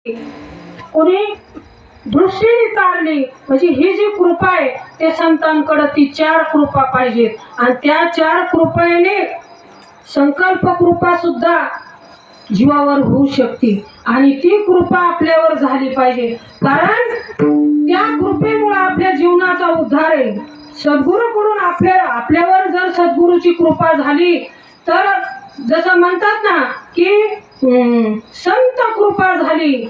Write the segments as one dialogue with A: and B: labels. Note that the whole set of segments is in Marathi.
A: कोणी दृष्टीने तारली म्हणजे ही जी कृपा आहे ते संतांकडे ती 4 कृपा पाहिजेत आणि त्या 4 कृपेने संकल्प कृपा सुद्धा जीवावर होऊ शकते आणि ती कृपा आपल्यावर झाली पाहिजे, कारण त्या कृपेमुळे आपल्या जीवनाचा उद्धार आहे. सद्गुरूकडून आपल्यावर जर सद्गुरूची कृपा झाली तर जसं म्हणतात ना की संत कृपा झाली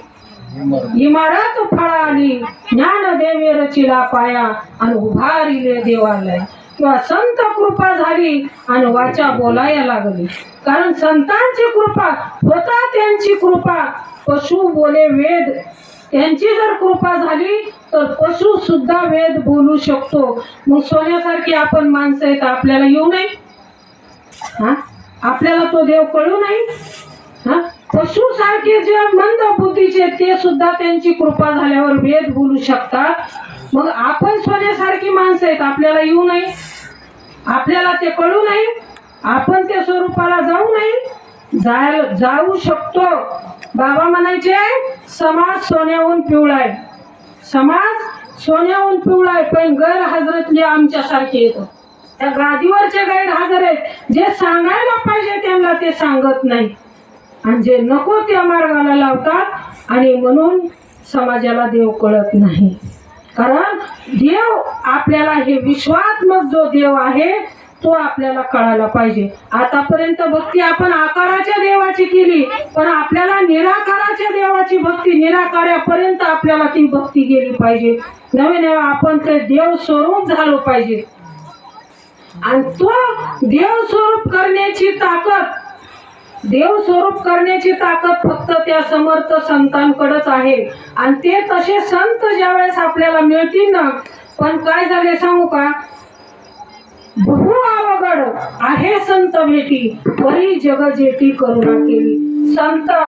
A: इमारत फळाली, ज्ञान देवे रचिला पाया आणि उभारिले देवालय. किंवा संत कृपा झाली आणि वाचा बोलायला लागली, कारण संतांची कृपा होता त्यांची कृपा पशु बोले वेद. त्यांची जर कृपा झाली तर पशु सुद्धा वेद बोलू शकतो. मग सोन्यासारखी आपण माणसं आहेत, आपल्याला येऊ नये? आपल्याला तो देव कळू नाही? पशु सारखे जे मंद बुद्धीचे ते सुद्धा त्यांची कृपा झाल्यावर वेद बोलू शकतात. मग आपण सोन्यासारखी माणसं आहेत, आपल्याला येऊ नये? आपल्याला ते कळू नये? आपण त्या स्वरूपाला जाऊ नये? जाऊ शकतो. बाबा म्हणायचे समाज सोन्याहून पिवळा आहे, समाज सोन्याहून पिवळा आहे, पण गैरहजरतले आमच्यासारखे येतात. त्या गादीवरचे गैरहजर आहेत, जे सांगायला पाहिजे त्यांना ते सांगत नाही आणि जे नको त्या मार्गाला लावतात आणि म्हणून समाजाला देव कळत नाही. कारण देव आपल्याला हे विश्वात्मक जो देव आहे तो आपल्याला कळायला पाहिजे. आतापर्यंत भक्ती आपण आकाराच्या देवाची केली, पण आपल्याला निराकाराच्या देवाची भक्ती, निराकारापर्यंत आपल्याला ती भक्ती गेली पाहिजे. नवे आपण ते देव स्वरूप झालो पाहिजे आणि तो देव स्वरूप करण्याची ताकद फक्त त्या समर्थ संतांकडेच आहे. आणि ते तसे संत ज्यावेळेस आपल्याला मिळतील ना, पण काय झाले सांगू का, बहु अवघड आहे संत भेटी, परी जग जेटी करुणा केली. संत